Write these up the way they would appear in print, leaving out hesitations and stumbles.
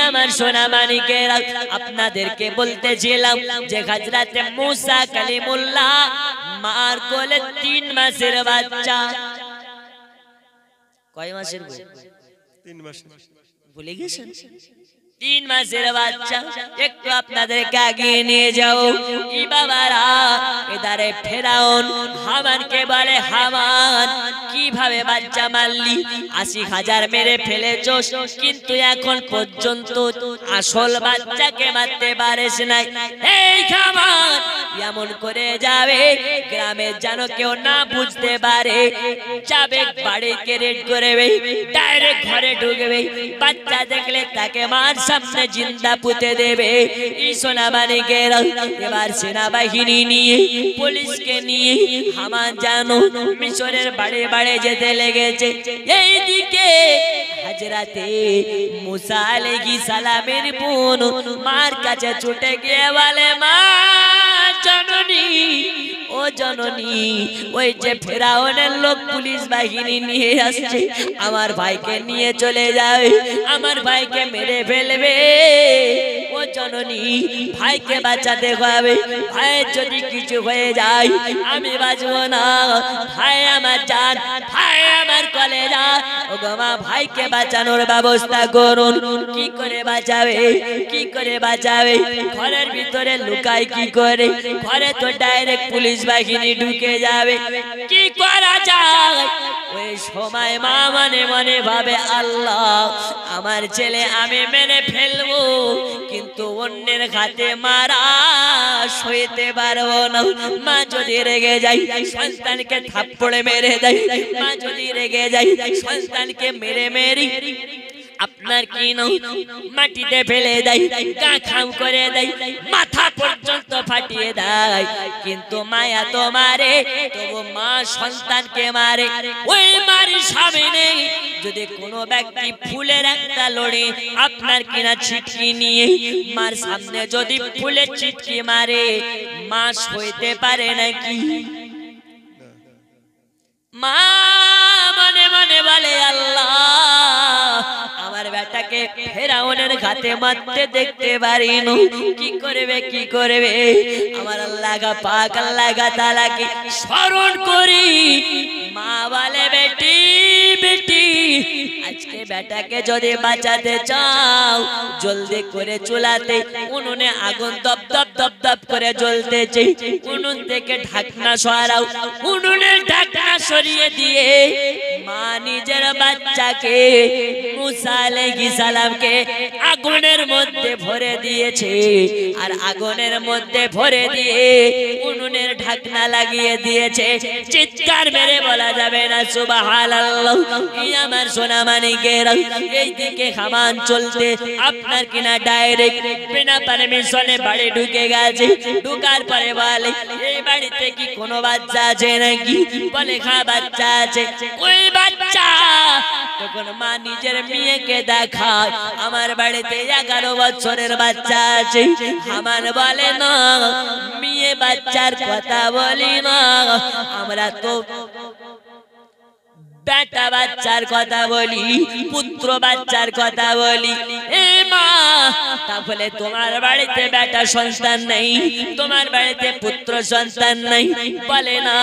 আমার সোনা মানিকেরা আপনাদেরকে বলতেছিলাম যে হযরত মুসা কালিমুল্লাহ মার কোলে 3 মাসের বাচ্চা। কয় মাসের? 3 মাস। ভুলে গেছেন? 3 মাসের বাচ্চা। একটু আপনাদেরকে আগিয়ে নিয়ে যাও। ই বাবারা, এদারে ফেরাউন হামানকে বলে, হামান কিভাবে বাচ্চা মারলি? ৮০,০০০ মেরে ফেলেছ, কিন্তু এখন পর্যন্ত আসল বাচ্চাকে মারতে পারিস নাই। এই হামান এমন করে যাবে, গ্রামে যেন কেউ না বুঝতে পারে। যাবে বাড়িকে রেড করবে, ডাইরেক্ট ঘরে ঢুকবে, বাচ্চা দেখলে তাকে মার সামনে জিন্দা পুঁতে দেবে। এই সোনা মানিকেরা এবার সেনাবাহিনী নিয়ে, পুলিশকে নিয়ে হামান জানো মিশরের বাড়ি বাড়ি যেতে লেগেছে। এইদিকে হযরতে মুসা আলাইহিস সালামের বোন মার কাছে ছুটে গিয়ে বলে, মা জননী, ও জননী, ওই যে ফেরাউনের লোক পুলিশ বাহিনী নিয়ে আসছে, আমার ভাইকে নিয়ে চলে যাবে, আমার ভাইকে মেরে ফেলবে। ও জননী, ভাইকে বাঁচাতে হবে, ভাইয়ের যদি কিছু হয়ে যায় আমি বাঁচবো না। ভাই আমার জান, ভাই আমার কলেজা। ও গো মা, ভাইকে বাঁচানোর ব্যবস্থা করুন। কি করে বাঁচাবে? কি করে বাঁচাবে? ঘরের ভিতরে লুকায় কি করে? ঘরে তো ডাইরেক্ট পুলিশ বাহিনী ঢুকে যাবে। কি করা যায়? ওই সময় মা মনে মনে ভাবে, আল্লাহ, আমার ছেলে আমি মেরে ফেলবো, কিন্তু অন্যের হাতে মারা সইতে পারবো না। মা যদি রেগে যায় সন্তানকে থাপ্পড়ে মেরে দেয়, মা যদি রেগে যায় সন্তানকে মেরে মেরে আপনার কি মাটিতে ফেলে দেয়, গা খাম করে দেয়, মাথা পর্যন্ত ফাটিয়ে দেয়। কিন্তু মায়া তো মারে, তবু মা সন্তানকে মারে। ওই মার সামনে যদি কোনো ব্যক্তি ফুলের একটা লড়ে আপনার কিনা ছিটকি নিয়ে মার সামনে যদি ফুলের ছিটকি মারে, মা সইতে পারে নাকি? মা মনে মনে বলে, আল্লাহ, আমার বেটাকে ফেরাউনের ঘাতে মারতে দেখতে পারি না, কি করবে কি করবে? আমার আল্লাহ পাক আল্লাহ তাআলাকে স্মরণ করি। মা বলে, বেটি বেটি, আজকে বেটাকে যদি বাঁচাতে চাও, জলদি করে চুলাতে উনুনে আগুন দপ দপ দপ দপ করে জ্বলতেছে, উনুন থেকে ঢাকনা সরাও। উনুনের ঢাকনা সরিয়ে দিয়ে মা নিজের বাচ্চাকে মুসা আলাইহিস সালামকে আগুনের মধ্যে ভরে দিয়েছে, আর আগুনের মধ্যে ভরে দিয়ে উনুনের ঢাকনা লাগিয়ে দিয়েছে। চিৎকার মেরে বলা যাবে না সুবহানাল্লাহ। এই আমার সোনা মানিকেরা, এইদিকে হামান চলতে আপনার কিনা ডাইরেক্ট বিনা পারমিশনে বাড়ি ঢুকে গেছে। ঢুকার পরে বলে, এই বাড়িতে কি কোনো বাচ্চা আছে নাকি? বলে, হ্যাঁ বাচ্চা আছে। ওই বাচ্চা তখন মা নিজের মেয়েকে দেখায়, আমার বাড়িতে 11 বছরের বাচ্চা আছে। হামান বলে, না, মেয়ে বাচ্চার কথা বলি না, আমরা তো বেটা বাচ্চার কথা বলি, পুত্র বাচ্চার কথা বলি। এ মা, তাহলে তোমার বাড়িতে বেটা সন্তান নেই, তোমার বাড়িতে পুত্র সন্তান নেই? বলে, না,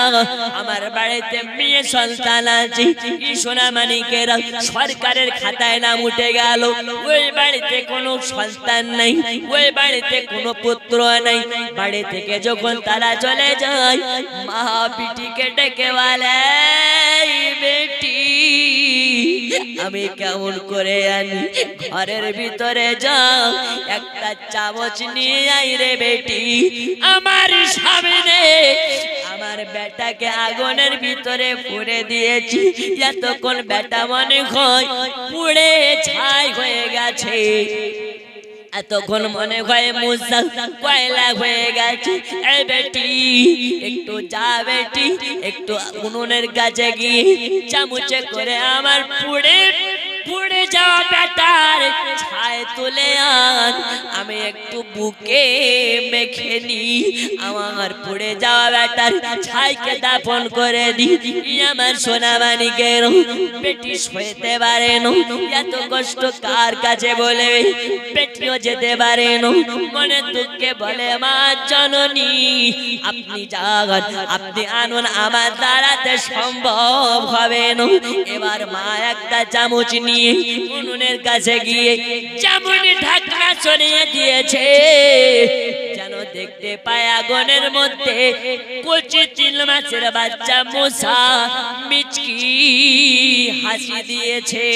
আমার বাড়িতে মেয়ে সন্তান আছে। এই সোনা মানিকেরা, সরকারের খাতায় নাম উঠে গেল, ওই বাড়িতে কোনো সন্তান নেই, ওই বাড়িতে কোনো পুত্র নেই। বাড়ি থেকে যখন তারা চলে যায়, মা পিটিকে ডেকে বলে, বেটি, আমি কেমন করে আনি? ঘরের ভিতরে যাও, একটা চামচ নিয়ে আই রে বেটি। আমার সামনে আমার বেটাকে আগুনের ভিতরে পুড়ে দিয়েছি, এতক্ষণ বেটা মনে হয় পুড়ে ছাই হয়ে গেছে, এতক্ষণ মনে হয় মুসা কয়লা হয়ে গেছে। এই বেটি, একটু যা বেটি, একটু উনুনের কাছে গিয়ে চামচে করে আমার পুড়ে পুড়ে যাওয়া বেটার ছায় তুলে আন, আমি একটু বুকে মেখে নি, আমার পুড়ে যাওয়া বেটার ছাইকে দাফন করে দি। আমার সোনা মানিকের বেটি সইতে পারে না, এত কষ্ট কার কাছে বলে বেটিও যেতে পারে না, মনে দুঃখে বলে মা জননী আপনি যান, আপনি আনুন, আমার দ্বারাতে সম্ভব হবে না। এবার মা একটা চামচ নিয়ে উনুনের কাছে গিয়ে চামচ ঢাকনা সরিয়ে দিয়েছে, যেন দেখতে পায় আগুনের মধ্যে কচি 3 মাসের বাচ্চা মুসা মিচকি হাসি দিয়েছে।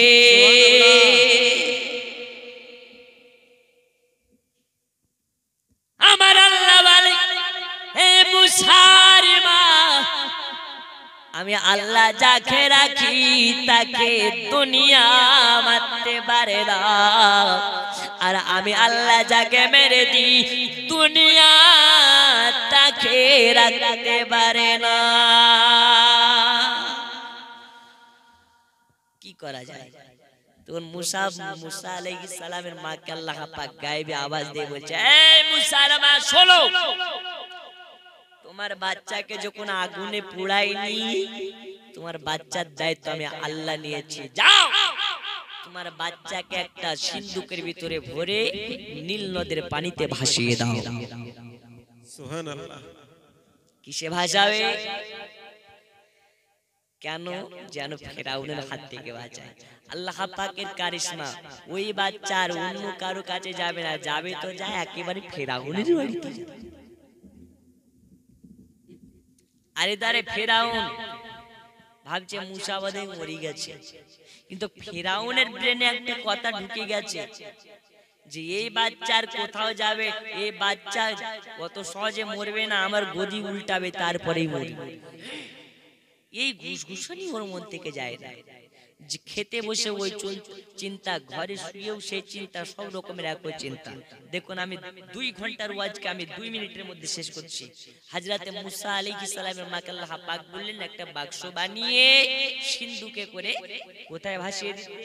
আমার আল্লাহ বলে হে মুসার মা, আমি আল্লাহ যাকে রাখি তাকে দুনিয়া মারতে পারে না, আর আমি আল্লাহ যাকে মেরে দিই দুনিয়া তাকে রাখতে পারে না। কি করা যায়? তখন মুসা আলাইহিস সালামের মাকে আল্লাহ পাক গায়েবে আওয়াজ দিয়ে বলছে, এই মুসার মা শোনো, তোমার বাচ্চাকে যখন আগুনে পুড়াইনি, তোমার বাচ্চার দায়িত্ব আমি আল্লাহ নিয়েছি। যাও তোমার বাচ্চাকে একটা সিন্ধুকের ভিতরে ভরে নীল নদের পানিতে ভাসিয়ে দাও। সুবহানাল্লাহ। কিসে ভাসাবে? কেন? যেন ফেরাউনের হাত থেকে বাঁচায়। আল্লাহ পাকের কারিশমা, ওই বাচ্চার অন্য কারো কাছে যাবে না, যাবে তো যায় একেবারে ফেরাউনের বাড়িতে। আরে দারে ফেরাউন ভাবছে মুসা বোধহয় মরে গেছে, কিন্তু ফেরাউনের ব্রেনে একটা কথা ঢুকে গেছে যে এই বাচ্চার কোথাও যাবে, এই বাচ্চা কত সহজে মরবে না, আমার গদি উল্টাবে তারপরেই মরবে। এই ঘুষঘুষানি ওর মন থেকে যায় না। যে খেতে বসে ওই চিন্তা, ঘরে শুয়েও সেই চিন্তা, সব রকমের একই চিন্তা। দেখুন আমি 2 ঘন্টার ওয়াজকে আমি 2 মিনিটের মধ্যে শেষ করছি। হযরতে মুসা আলাইহিস সালামের মাকে আল্লাহ পাক বললেন একটা বাক্স বানিয়ে সিন্ধুকে করে কোথায় ভাসিয়ে দিতে?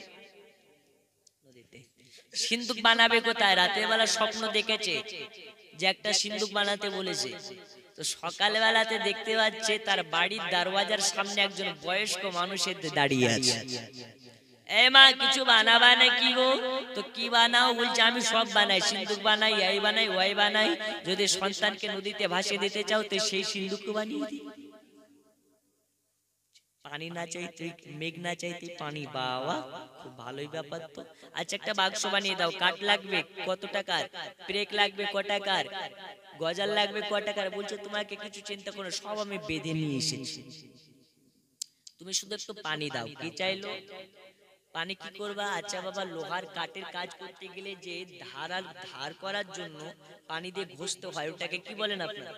নদীতে। সিন্ধুক বানাবে কোথায়? রাতের বেলা স্বপ্ন দেখেছে যে একটা সিন্ধুক বানাতে বলেছে, তো সকালবেলাতে দেখতে পাচ্ছে তার বাড়ির দরওয়াজার সামনে একজন বয়স্ক মানুষের দাঁড়িয়ে আছে। এ মা কিছু বানাবা নাকি গো? তো কি বানাও? বলছে আমি সব বানাই, সিন্ধুক বানাই, এই বানাই, ওই বানাই, যদি সন্তানকে নদীতে ভাসিয়ে দিতে চাও তো সেই সিন্ধুক বানিয়ে দিই। পানি না চাইতে মেঘ না চাইতে পানি, বাবা খুব ভালোই ব্যাপার তো। আচ্ছা একটা বাক্স বানিয়ে দাও, কাঠ লাগবে কত টাকার, ব্রেক লাগবে ক টাকার, গজাল লাগবে ক টাকার। বলছে তোমাকে কিছু চিন্তা করো, সব আমি বেঁধে নিয়ে এসেছি, তুমি শুধু একটু পানি দাও। কি চাইলো? পানি। কি করবা? আচ্ছা বাবা লোহার কাঠের কাজ করতে গেলে যে ধার করার জন্য পানি দিয়ে ঘষতে হয়, ওটাকে কি বলেন আপনারা?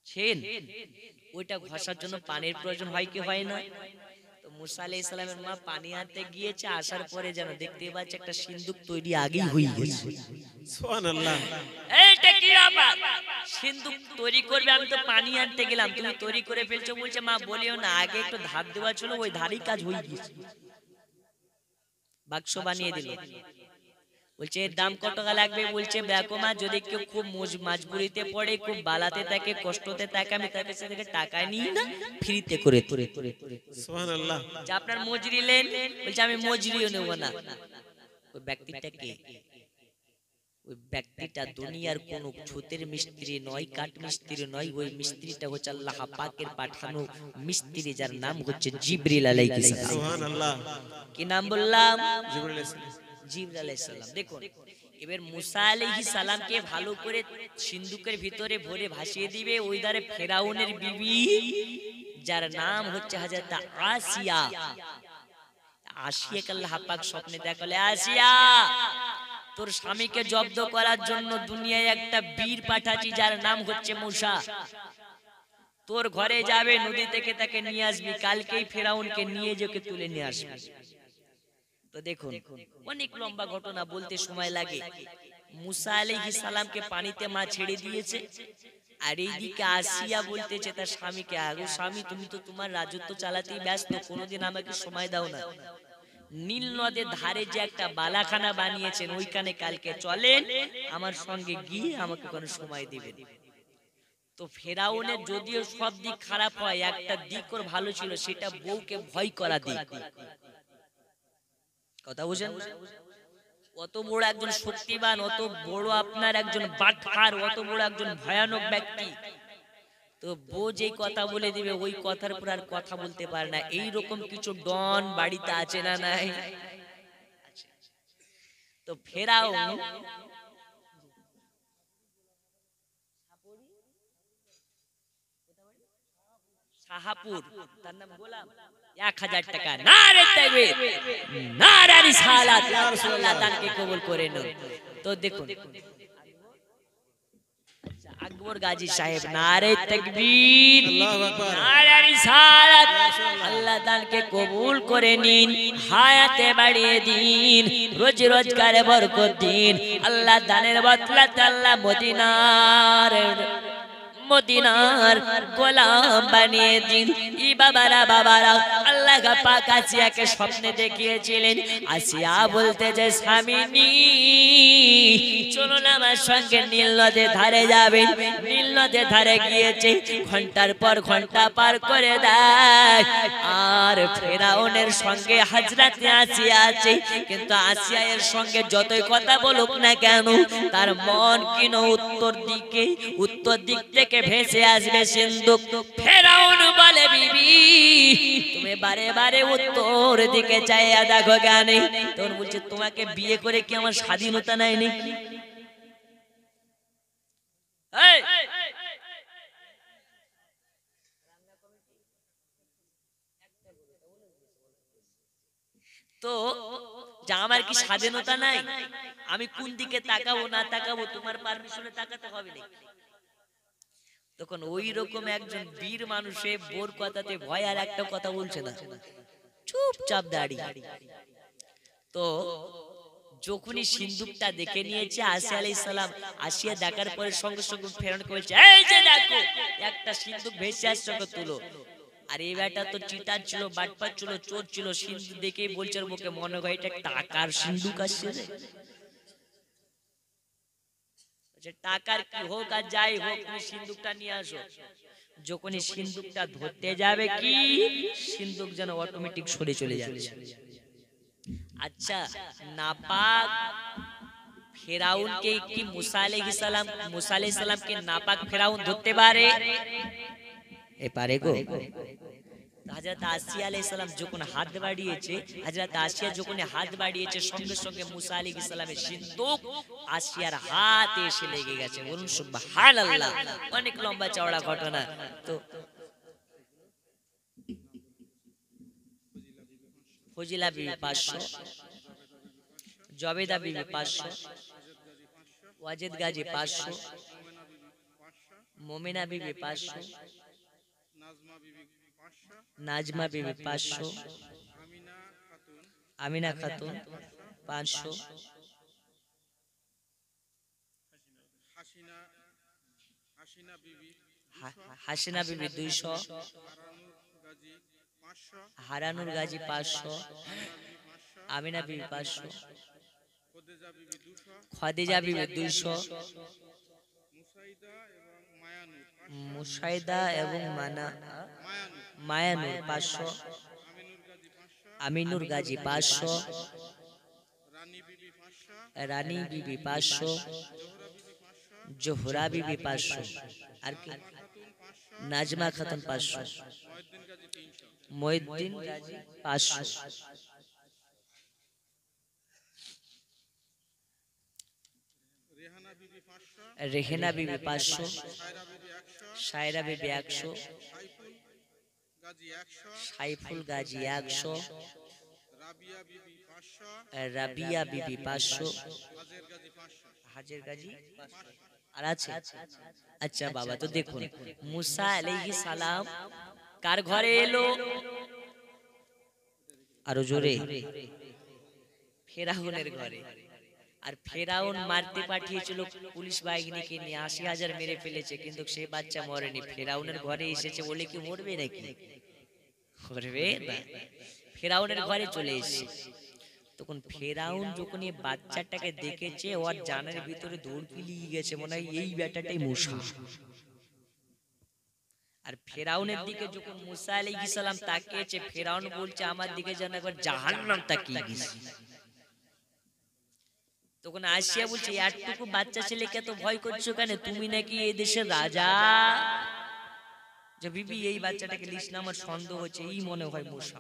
ছেন। ওইটা ঘষার জন্য পানির প্রয়োজন হয় কি হয় না? তো মুসা আলাইহিস সালামের মা পানি আনতে গিয়েছে, আসার পরে যেন দেখতে পাচ্ছে একটা সিন্ধুক তৈরি আগেই হয়ে গেছে। সুবহানাল্লাহ। এইটা কি ব্যাপার? সিন্ধুক তৈরি করবে, আমি তো পানি আনতে গেলাম, তুমি তৈরি করে ফেলছো। বলছে মা বলিও না, আগে একটু ধার দেওয়া ছিল, ওই ধারই কাজ হয়ে গেছে। বাক্স বানিয়ে দিল। বলছে এর দাম কত টাকা লাগবে? বলছে দেখো মা, যদি কেউ খুব মজবুরিতে পড়ে, খুব বালাতে থাকে, কষ্টতে থাকে, আমি তার কাছে থেকে টাকা নিই না, ফ্রিতে করে। সুবহানাল্লাহ। যে আপনার মজুরি নেন? বলছে আমি মজুরিও নেব না। ওই ব্যক্তিটা কে? ওই ব্যক্তিটা দুনিয়ার কোন ছুতের মিস্ত্রি নয়, কাঠ মিস্ত্রি নয়, ওই মিস্ত্রিটা হচ্ছে আল্লাহ পাকের পাঠানো মিস্ত্রি, যার নাম হচ্ছে জিবরিল আলাইহিস সালাম। সুবহানাল্লাহ। কি নাম বললাম? জিবরিল আলাইহিস সালাম। জিবরিল আলাইহিস সালাম। দেখুন এবার মুসা আলাইহিস সালামকে ভালো করে সিন্ধুকের ভিতরে ভরে ভাসিয়ে দিবে। ওই ধারে ফেরাউনের বিবি, যার নাম হচ্ছে হযরত আসিয়া। আসিয়াকে আল্লাহ পাক স্বপ্নে দেখালে, আসিয়া তোর স্বামীকে জব্দ করার জন্য দুনিয়ায় একটা বীর পাঠাচ্ছি, যার নাম হচ্ছে মুসা। তোর ঘরে যাবে, নদী থেকে তাকে নিয়ে আসবি, কালকেই ফেরাউনকে নিয়ে যেকে তুলে নিয়ে আসবি। তো দেখুন অনেক লম্বা ঘটনা, বলতে সময় লাগে। মুসা আলাইহিস সালামকে পানিতে মা ছেড়ে দিয়েছে, আর এইদিকে আসিয়া বলতেছে তার স্বামীকে, আগো স্বামী তুমি তো তোমার রাজত্ব চালাতেই ব্যস্ত, কোনোদিন আমাকে সময় দাও না। নীল নদের ধারে যে একটা বালাখানা বানিয়েছেন ওইখানে কালকে চলেন, আমার সঙ্গে গিয়ে আমাকে কোনো সময় দিবেন। তো ফেরাউনের যদিও সব দিক খারাপ হয়, একটা দিক ওর ভালো ছিল, সেটা বউকে ভয় করা দিক। কথা বুঝেন? অত বড় একজন শক্তিমান, অত বড় আপনার একজন বাটখার, অত বড় একজন ভয়ানক ব্যক্তি, তো বউ যেই কথা বলে দিবে ওই কথার পর আর কথা বলতে পারে না। এইরকম কিছু ডন বাড়িতে আছে না নাই? তো ফেরাউন শাহাপুর, তার নাম গোলাম, 1000 টাকা। নারে তাকবীর, নারে রিসালাত, আল্লাহ তাকে কবুল করে নিন। তো দেখুন আকবর গাজী সাহেব, নারে তাকবীর, নারে রিসালাত, আল্লাহ তাকে কবুল করে নিন, হায়াতে বাড়িয়ে দিন, রোজি রোজগারে বরকত দিন, আল্লাহ দানের বদলাতে আল্লাহ মদিনার গোলাম বানিয়ে দিন। ই বাবারা বাবারা, আল্লাহ পাক আসিয়াকে স্বপ্নে দেখিয়েছিলেন। আসিয়া বলতে যে স্বামীনি চলুন আমার সঙ্গে নীল নদের ধারে যাবেন। নীল নদের ধারে গিয়েছে, ঘন্টার পর ঘন্টা পার করে দেয়, আর ফেরাউনের সঙ্গে হযরতে আসিয়া আছে, কিন্তু আসিয়া এর সঙ্গে যতই কথা বলুক না কেন তার মন কিন উত্তর দিক থেকে ভেসে আসবে সিন্ধুক। ফেরাউন বলে বিবি তুমি বারে বারে উত্তর দিকে চাইয়া দেখো গানে, তখন বলছে তোমাকে বিয়ে করে কি আমার স্বাধীনতা নাই নাকি? তো আমার কি স্বাধীনতা নাই? আমি কোন দিকে তাকাবো না তাকাবো তোমার পারমিশনে তাকাতে হবে নাকি? তখন ওই রকম একজন বীর মানুষে বোর কথাতে ভয় আর একটা কথা বলছে না, চুপচাপ দাঁড়িয়ে। তো যখনই সিন্ধুকটা দেখে নিয়েছে আসিয়া আলাইহিস সালাম, আসিয়া দেখার পরে সঙ্গে সঙ্গে ফেরাউনকে বলছে এই যে দেখো একটা সিন্ধুক ভেসে আসছে, ওকে তুলো। আর এই ব্যাটা তো চিটার ছিল, বাটপার ছিল, চোর ছিল, সিন্ধুক দেখেই বলছে মুখে মনে হয় এটা টাকার সিন্ধুক আসছে রে। টাকার কি হোক আর যাই হোক তুমি সিন্ধুকটা নিয়ে আসো। যখনই সিন্ধুকটা ধরতে যাবে কি সিন্ধুক যেন অটোমেটিক সরে চলে যাচ্ছে। আচ্ছা নাপাক ফেরাউনকে কি মুসা আলাইহিস সালাম কে নাপাক ফেরাউন ধরতে পারে? এ পারে গো। হযরত আসিয়া আলাইহিস সালাম যখন হাত বাড়িয়েছে, হযরত আসিয়া যখন হাত বাড়িয়েছে সঙ্গে সঙ্গে মুসা আলাইহিস সালামের সিন্ধুক আসিয়ার হাতে এসে লেগে গেছে। বলুন সুবহানাল্লাহ। অনেক লম্বা চওড়া ঘটনা। তো ফজিলা বিবি 500, জবেদা বিবি 500, ওয়াজেদ গাজী 500, মোমিনা বিবি 500, নাজমা বিবি 500, আমিনা খাতুন 500, হাসিনা বিবি 200, হারানুর গাজী 500, আমিনা বিবি 500, খাদিজা বিবি 200, মুসাইদা এবং মায়ানুর 500, আমিনুর গাজী 500, রানী বিবি 500, জোহরা বিবি 500, আর কি নাজমা খাতুন 500, মহিউদ্দিন গাজী 500, রেহেনা বিবি 500, সায়রা বিবি 100, সাইফুল গাজী 100, রাবিয়া বিবি 500, হাজের গাজী আর আছে। আচ্ছা বাবা, তো দেখুন মুসা আলাইহিস সালাম কার ঘরে এলো? আরো জোরে, ফেরাউনের ঘরে। আর ফেরাউন মারতে পাঠিয়েছিল পুলিশ বাহিনীকে নিয়ে, 80,000 মেরে ফেলেছে, কিন্তু সে বাচ্চা মরেনি। ফেরাউনের ঘরে এসেছে বলে কি মরবে নাকি? মরবে না। ফেরাউনের ঘরে চলে এসেছে। তখন ফেরাউন যখন এই বাচ্চাটাকে দেখেছে, ওর জানের ভিতরে দৌড় পিলিয়ে গেছে, মনে হয় এই বেটাটাই মূসা। আর ফেরাউনের দিকে যখন মুসা আলাইহিস সালাম তাকিয়েছে, ফেরাউন বলছে আমার দিকে যেন একবার জাহান্নাম তাকিয়ে গেছে। তখন আসিয়া বলছে এতটুকু বাচ্চা ছেলেকে তো ভয় করছো কেন? তুমি নাকি এই দেশের রাজা? যে বিবি এই বাচ্চাটাকে লিস না, আমার সন্দেহ হচ্ছে এই মনে হয় মূসা।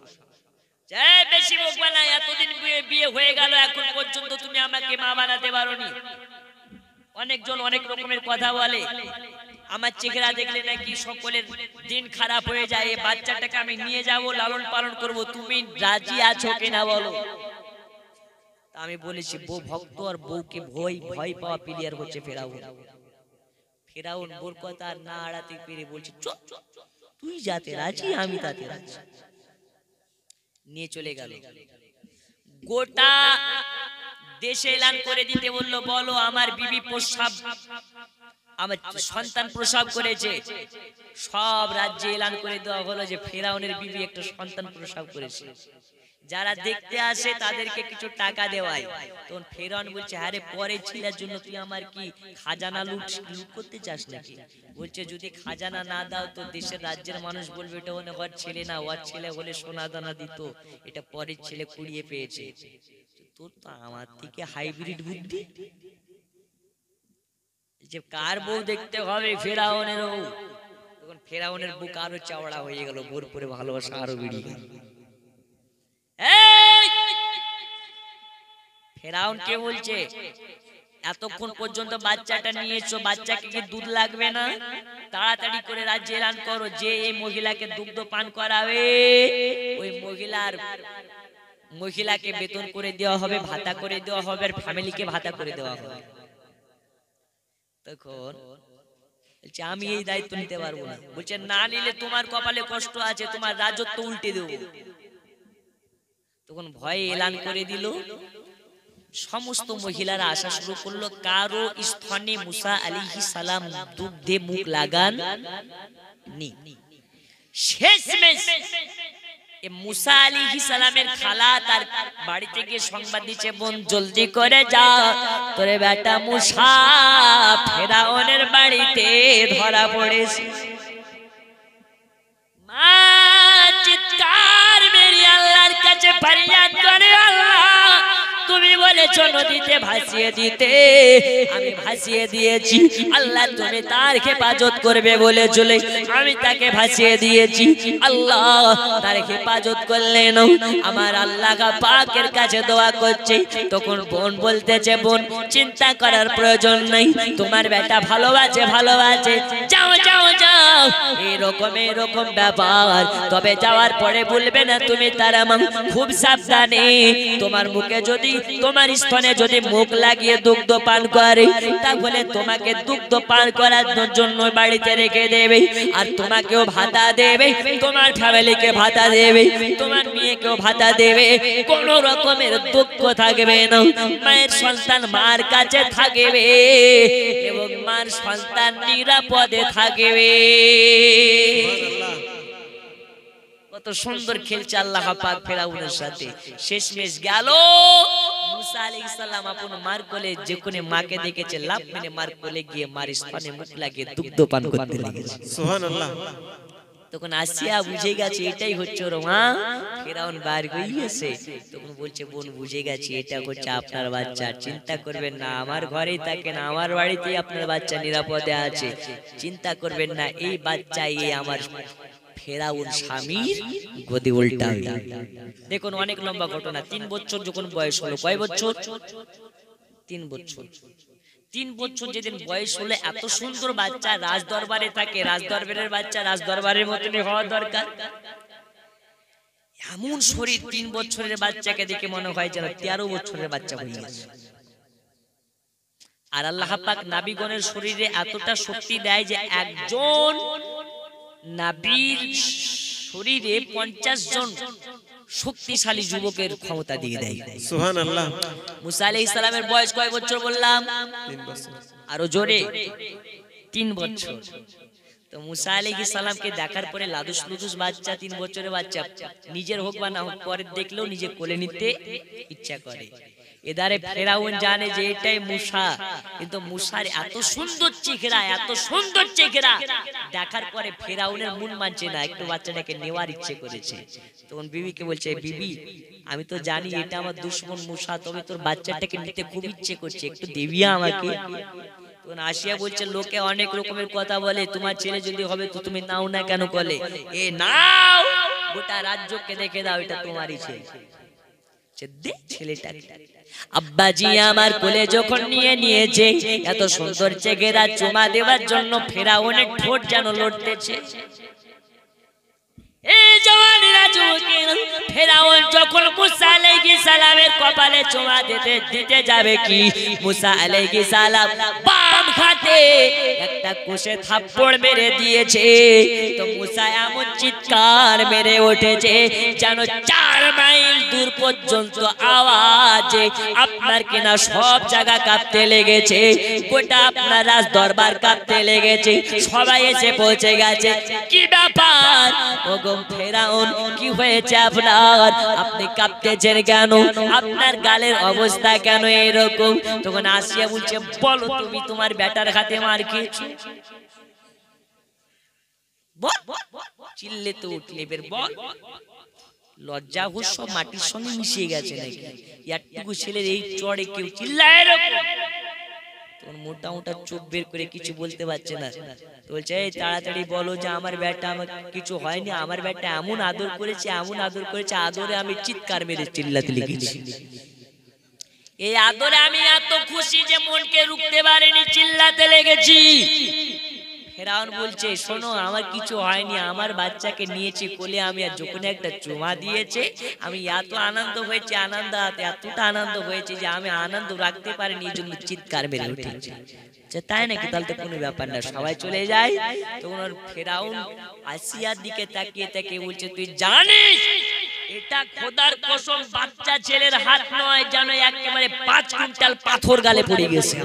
বেশি বকবা না, এতদিন বিয়ে হয়ে গেল এখন পর্যন্ত তুমি আমাকে মা বানাতে পারোনি। অনেকজন অনেক রকমের কথা বলে, আমার চেহারা দেখলে নাকি সকলের দিন খারাপ হয়ে যায়। এই বাচ্চাটাকে আমি নিয়ে যাব, লালন পালন করব, তুমি রাজি আছো কিনা বলো? আমি বলেছি বউ ভক্ত আর বউকে ভয় পাওয়া প্লেয়ার হচ্ছে ফেরাউন। ফেরাউন বোর কথা আর না আড়াতে পেরে বলছে চল তুই যাতে রাজি আমি তাতে রাজি। নিয়ে চলে গেল। গোটা দেশে এলান করে দিতে বললো, বলো আমার বিবি প্রসব, আমার সন্তান প্রসব করেছে। সব রাজ্যে এলান করে দেওয়া হলো যে ফেরাউনের বিবি একটা সন্তান প্রসব করেছে। যারা দেখতে আসে তাদেরকে কিছু টাকা দেওয়ায়। তখন ফেরাউন বলছে আরে পরের ছেলের জন্য তুই আমার কি খাজানা লুট করতে চাস নাকি? বলছে যদি খাজানা না দাও তো দেশের রাজ্যের মানুষ বলবে এটা ওর ছেলে না, ওর ছেলে হলে সোনা দানা দিত, এটা পরের ছেলে কুড়িয়ে পেয়েছে। তোর তো আমার থেকে হাইব্রিড বুদ্ধি, যে কার বউ দেখতে হবে ফেরাউনের বউ। তখন ফেরাউনের বুক আরো চাওড়া হয়ে গেল, বোর পরে ভালোবাসা আরো বেড়ে গেল। ফেরাউন কে বলছে এতক্ষণ পর্যন্ত বাচ্চাটা নিয়েছো, বাচ্চাকে কি দুধ লাগবে না? তাড়াতাড়ি করে রাজ্যে এলান করো যে এই মহিলাকে দুগ্ধ পান করাবে ওই মহিলাকে বেতন করে দেওয়া হবে, ভাতা করে দেওয়া হবে, আর ফ্যামিলিকে ভাতা করে দেওয়া হবে। তখন বলছে আমি এই দায়িত্ব নিতে পারবো না। বলছে না নিলে তোমার কপালে কষ্ট আছে, তোমার রাজত্ব উল্টে দেবো। তখন ভয়ে এলান করে দিল। সমস্ত মহিলারা আসা শুরু করলো, কারো স্তনে মুসা আলাইহিস সালাম দুগ্ধে মুখ লাগান নি। শেষমেশ মুসা আলাইহিস সালামের খালা তার বাড়িতে গিয়ে সংবাদ দিচ্ছে, বোন জলদি করে যা, তোরে বেটা মুসা ফেরাউনের বাড়িতে ধরা পড়েছে। মা চিৎকার মেরে আল্লাহর কাছে ফরিয়াদ করে, আল্লাহ তুমি বলেছো নদীতে ভাসিয়ে দিতে, আমি ভাসিয়ে দিয়েছি। আল্লাহ তুমি তার হেফাজত করবে বলে চলে আমি তাকে ভাসিয়ে দিয়েছি। আল্লাহ তার হেফাজত করলেন। আমার আল্লাহ পাকের কাছে দোয়া করছে। তখন বোন বলতেছে, বোন চিন্তা করার প্রয়োজন নেই, তোমার বেটা ভালো আছে, যাও যাও যাও। এরকম ব্যাপার। তবে যাওয়ার পরে বলবে না তুমি তার মা, খুব সাবধানে। তোমার মুখে যদি, তোমার স্তনে যদি মুখ লাগিয়ে দুগ্ধ পান করে, তাহলে তোমাকে দুগ্ধ পান করার জন্য বাড়িতে রেখে দেবে, আর তোমাকেও ভাতা দেবে, তোমার ফ্যামিলিকে ভাতা দেবে, তোমার মেয়েকেও ভাতা দেবে। কোন রকমের দুঃখ থাকবে না। মায়ের সন্তান মার কাছে থাকবে এবং মার সন্তান নিরাপদে থাকবে। কত সুন্দর খেলছে আল্লাহ পাক ফেরাউনের সাথে। শেষমেশ গেল মুসা আলাইহিস সালাম আপন মার কোলে, যেখানে মাকে দেখেছে লাফ মেরে মার কোলে গিয়ে মার স্তনে মুখ লাগিয়ে দুগ্ধ পান করতে লেগেছে। সুবহানাল্লাহ। তখন আসিয়া বুঝে গেছে এটাই হচ্ছে ওর মা। ফেরাউন বার গিয়েছে। তখন বলছে, বোন বুঝে গেছি এটা হচ্ছে আপনার বাচ্চা, চিন্তা করবেন না, আমার ঘরেই থাকেন, আমার বাড়িতেই আপনার বাচ্চা নিরাপদে আছে, চিন্তা করবেন না। এই বাচ্চাই আমার ফেরাউন স্বামীর গদি উল্টা। দেখুন অনেক লম্বা ঘটনা। 3 বছর যখন বয়স হলো, কয় বছর? 3 বছর। 3 বছর যেদিন বয়স হলে এত সুন্দর বাচ্চা রাজ দরবারে থাকে, রাজ দরবারের বাচ্চা রাজ দরবারের মতনই হওয়া দরকার। এমন শরীর, 3 বছরের বাচ্চাকে দেখে মনে হয় যেন 13 বছরের বাচ্চা হয়ে গেছে। আর আল্লাহ পাক নবীগণের শরীরে এতটা শক্তি দেয় যে একজন নবীর শরীরে 50 জন শক্তিশালী যুবকের ক্ষমতা দিয়ে দেয়। সুবহানাল্লাহ। মুসা আলাইহিস সালামের বয়স কয় বছর বললাম? 3 বছর। আরো জোরে 3 বছর। তো মুসা আলাইহিস সালামকে দেখার পরে লাদুস লুদুস বাচ্চা 3 বছরের বাচ্চা নিজের হোক বা না হোক পরে দেখলেও নিজে কোলে নিতে ইচ্ছা করে। এদারে ফেরাউন জানে যে এটাই মুসা, কিন্তু মুসার এত সুন্দর চেহারা, এত সুন্দর চেহারা দেখার পরে ফেরাউনের মন মানছে না, একটু বাচ্চাটাকে নেওয়ার ইচ্ছে করেছে। তখন বিবিকে বলছে, বিবি আমি তো জানি এটা আমার দুশমন মুসা, তবে তোর বাচ্চাটাকে নিতে খুব ইচ্ছে করছে, একটু দেবিয়া আমাকে। তখন আসিয়া বলছে, লোকে অনেক রকমের কথা বলে, তোমার ছেলে যদি হবে তো তুমি নাও না কেন বলে? এ নাও, গোটা রাজ্যকে দেখে দাও এটা তোমারই ছেলে। ছেলেটা আব্বাজি আমার কোলে যখন নিয়েছে, এত সুন্দর চেহারা চুমা দেওয়ার জন্য ফেরাউনের ঠোঁট যেন লড়তেছে। ফেরাউন যখন মুসা আলাইহিস সালামের কপালে চুমা দিতে যাবে, কি মুসা আলাইহিস সালাম বাম হাতে একটা কষে থাপ্পড় মেরে দিয়েছে। তো মুসা এমন চিৎকার মেরে উঠেছে যেন 4 মাইল দূর পর্যন্ত আওয়াজে আপনার কিনা সব জায়গা কাঁপতে লেগেছে, গোটা আপনার রাজ দরবার কাঁপতে লেগেছে। সবাই এসে পৌঁছে গেছে। কি ব্যাপার ওগো ফেরাউন, কি হয়েছে আপনার? আপনি কাঁপতেছেন কেন? আপনার গালের অবস্থা কেন এরকম? তখন আসিয়া বলছে, বলো তুমি তোমার বেটার হাতে মার খেয়েছো? চিল্লে তো উঠলে বের বল। লজ্জা হুশ সব মাটির সঙ্গে মিশিয়ে গেছে নাকি? একটুকু ছেলের এই চড়ে কেউ চিল্লায় এরকম? তখন মোটা মোটা চোখ বের করে কিছু বলতে পারছে না। বলছে, এই তাড়াতাড়ি বলো যে আমার বেটা আমার কিছু হয়নি, আমার বেটা এমন আদর করেছে, এমন আদর করেছে, আদরে আমি চিৎকার মেরে চিল্লাতে লেগেছি। এই আদরে আমি এত খুশি যে মনকে রুখতে পারিনি, চিল্লাতে লেগেছি। ফেরাউন বলছে, শোনো আমার কিছু হয়নি, আমার বাচ্চাকে নিয়েছি কোলে আমি, আর যখন একটা চুমা দিয়েছে আমি এত আনন্দ হয়েছে, এতটা আনন্দ হয়েছে যে আমি আনন্দ রাখতে পারিনি, এই জন্য চিৎকার মেরে উঠেছি। তাই নাকি? তাহলে তো কোনো ব্যাপার না, সবাই চলে যায়। তখন ফেরাউন আসিয়ার দিকে তাকিয়ে তাকিয়ে বলছে, তুই জানিস এটা খোদার কসম বাচ্চা ছেলের হাত নয়, যেন একেবারে 5 কুইন্টাল পাথর গালে পড়ে গেছে।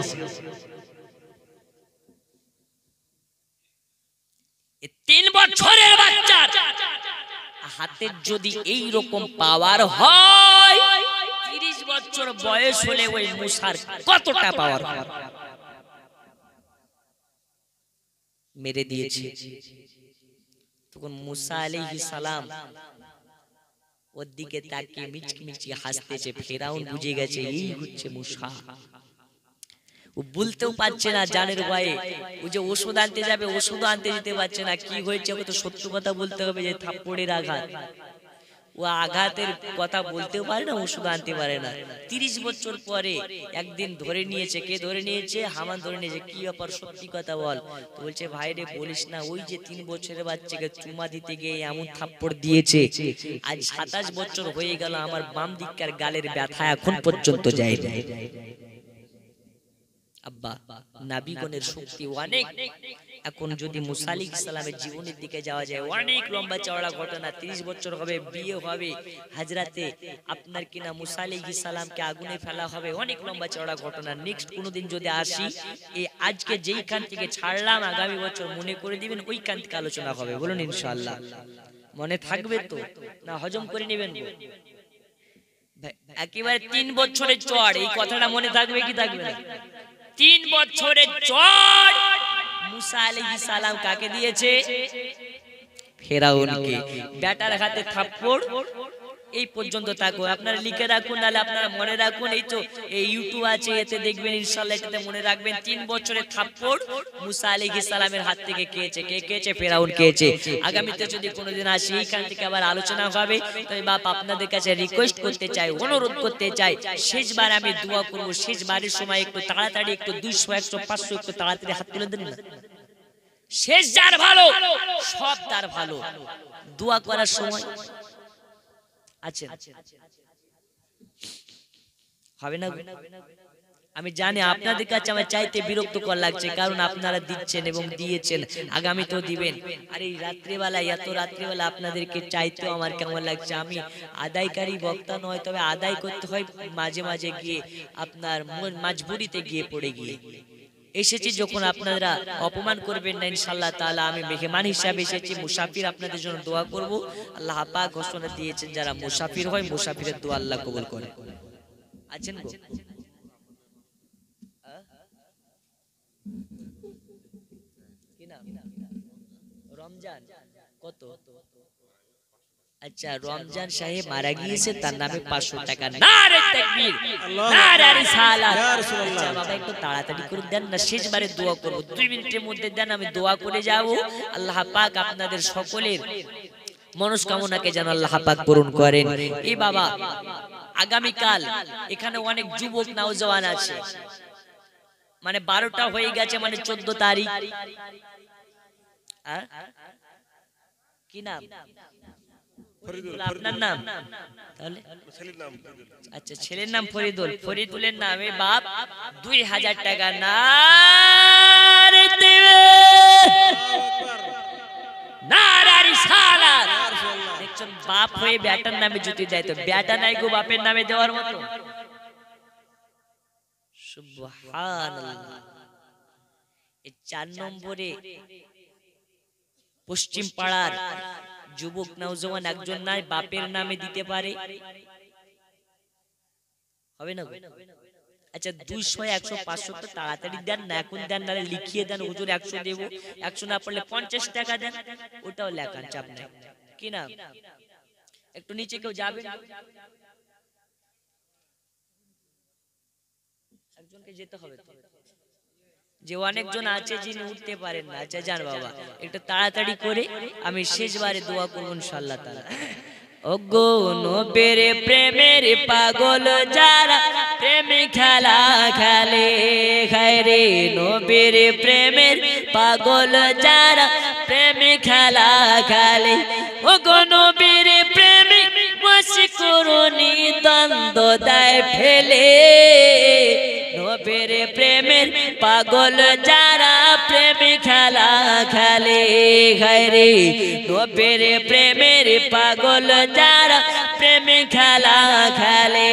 3 বছরের বাচ্চার হাতের যদি এই রকম পাওয়ার হয়, 30 বছর বয়স হলে ওই মুসার কতটা পাওয়ার মেরে দিয়েছে। তখন মুসা আলাইহিস সালাম ওর দিকে তাকিয়ে মিচকি মিচকি হাসতেছে। ফেরাউন বুঝে গেছে এই হচ্ছে মুসা। ও বলতেও পারছে না জানের ভয়ে। ও যে ওষুধ আনতে যাবে, ওষুধ আনতে যেতে পারছে না। কি হয়েছে ওকে তো সত্য কথা বলতে হবে, যে থাপ্পড়ের আঘাত। ও আঘাতের কথা বলতেও পারে না, ওষুধ আনতে পারে না। 30 বছর পরে একদিন ধরে নিয়েছে। কে ধরে নিয়েছে? হামান ধরে নিয়েছে। কি ব্যাপার, সত্যি কথা বল। তো বলছে, ভাই রে বলিস না, ওই যে 3 বছরের বাচ্চাকে চুমা দিতে গিয়ে এমন থাপ্পড় দিয়েছে, আজ 27 বছর হয়ে গেল, আমার বাম দিককার গালের ব্যথা এখন পর্যন্ত যায় না। আব্বা নাবিগণের শক্তি অনেক। এখন যদি মুসা আলাইহিস সালামের জীবনের দিকে যাওয়া যায়, অনেক লম্বা চওড়া ঘটনা। 30 বছর হবে, বিয়ে হবে, হাজরাতে আপনার কিনা মুসা আলাইহিস সালামকে আগুনে ফেলা হবে, অনেক লম্বা চওড়া ঘটনা। নেক্সট কোনোদিন যদি আসি, এই আজকে যেইখান থেকে ছাড়লাম আগামী বছর মনে করে দিবেন, ওইখান থেকে আলোচনা হবে। বলুন ইনশাআল্লাহ। মনে থাকবে তো না হজম করে নেবেন? একেবারে 3 বছরের চড়, এই কথাটা মনে থাকবে কি থাকবে না? 3 বছরের চড় মুসা আলাইহিস সালাম কাকে দিয়েছে? ফেরাউনকে। বেটার হাতে থাপ্পড়। এই পর্যন্ত থাকো, আপনারা লিখে রাখুন, নাহলে আপনারা মনে রাখুন। এই তো এই ইউটিউব আছে, এতে দেখবেন ইনশাআল্লাহ, এটাতে মনে রাখবেন। 3 বছরের থাপ্পড় মুসা আলাইহিস সালামের হাত থেকে খেয়েছে। কে খেয়েছে? ফেরাউন খেয়েছে। আগামীতে যদি কোনোদিন আসি, এইখান থেকে আবার আলোচনা হবে। তবে বাপ আপনাদের কাছে রিকোয়েস্ট করতে চাই, অনুরোধ করতে চাই, শেষবার আমি দোয়া করব, শেষবারের সময় একটু তাড়াতাড়ি, একটু 200 100 500 একটু তাড়াতাড়ি হাত তুলে দেন না। শেষ যার ভালো, সব তার ভালো। দোয়া করার সময় আছে হবে না? আমি জানি আপনাদের কাছে আমার চাইতে বিরক্তকর লাগছে, কারণ আপনারা দিচ্ছেন এবং দিয়েছেন, আগামী তো দিবেন। আর এই রাত্রিবেলা, এত রাত্রিবেলা আপনাদেরকে চাইতেও আমার কেমন লাগছে। আমি আদায়কারী বক্তা নয়, তবে আদায় করতে হয় মাঝে মাঝে গিয়ে, আপনার মজবুরিতে গিয়ে পড়ে গিয়ে। এসেছি যখন আপনারা অপমান করবেন না ইনশাআল্লাহ তাআলা। আমি মেহমান হিসাবে এসেছি, মুসাফির আপনাদের জন্য দোয়া করব। আল্লাহ পাক ঘোষণা দিয়েছেন যারা মুসাফির হয় মুসাফিরের দোয়া আল্লাহ কবুল করে। আছেন গো কি নাম? রমজান কত? আচ্ছা রমজান সাহেব মারা গিয়েছে, তার নামে 500 টাকা। নারে তাকবীর, নারে রিসালাত। আচ্ছা বাবা একটু তাড়াতাড়ি করে দেন না, শেষবারে দোয়া করব, 2 মিনিটের মধ্যে দেন, আমি দোয়া করে যাব। আল্লাহ পাক আপনাদের সকলের মনস্কামনাকে যেন আল্লাহ পাক পূরণ করেন। এই বাবা আগামীকাল এখানে অনেক যুবক নওজওয়ান আছে, মানে 12টা হয়ে গেছে, মানে 14 তারিখ। কি নাম আপনার? নাম তাহলে আচ্ছা ছেলের নাম ফরিদুল। ফরিদুলের নামে বাপ 2000 টাকা নারে দেবে, নারে রিসালাত। দেখছেন বাপ হয়ে বেটার নামে জুতি দেয়, তো বেটা নাই গো বাপের নামে দেওয়ার মতো। সুবহানাল্লাহ। এই 4 নম্বরে পশ্চিম পাড়ার যুবক নওজওয়ান একজন নাই বাপের নামে দিতে পারে, হবে না? আচ্ছা 200 100 500 তো তাড়াতাড়ি দেন না, এখন দেন না লিখিয়ে দেন, হুজুর 100 দেব, 100 না পড়লে 50 টাকা দেন, ওটাও লেখান, চাপ নাই। কি নাম? একটু নিচে কেউ যাবেন? একজনকে যেতে হবে তো, যে অনেকজন আছে যিনি উঠতে পারেন না। আচ্ছা যান বাবা একটু তাড়াতাড়ি করে, আমি শেষবারে দোয়া করব ইনশাআল্লাহ তাআলা। ওগো নবীর প্রেমের পাগল যারা প্রেম খেলা খেলে, খায়রে নবীর প্রেমের পাগল যারা প্রেম খেলা খেলে। ওগো নবীর প্রেমে মশকুরনি দ্বন্দ্ব দেয় ফেলে, নবীর প্রেমের পাগল যারা প্রেম খেলা খেলে, খায়রে নবীর প্রেমের পাগল যারা প্রেম খেলা খেলে।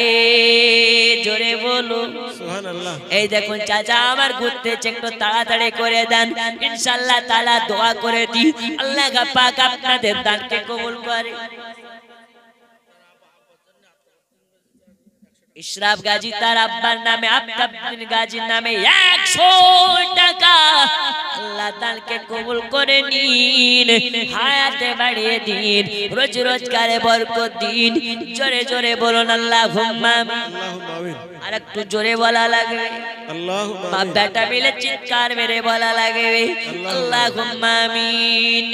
জোরে বলো সুবহানাল্লাহ। এই দেখুন চাচা আমার ঘুরতেছে, একটু তাড়াতাড়ি করে দেন, ইনশাআল্লাহ তাআলা দোয়া করে দি আল্লাহ পাক আপনাদের দানকে কবুল করে। ইশরাফ গাজী তার আব্বার নামে, আফতাবউদ্দিন গাজীর নামে 100 টাকা। আল্লাহ দানকে কবুল করে নিন, হায়াতে বাড়িয়ে দিন, রোজ রোজগারে বরকত দিন। জোরে জোরে বলুন আল্লাহুম্মা আমিন। আর একটু জোরে বলা লাগবে, আল্লাহুম্মা আমিন। বাপ বেটা মিলে চিৎকার মেরে বলা লাগবে আল্লাহুম্মা আমিন।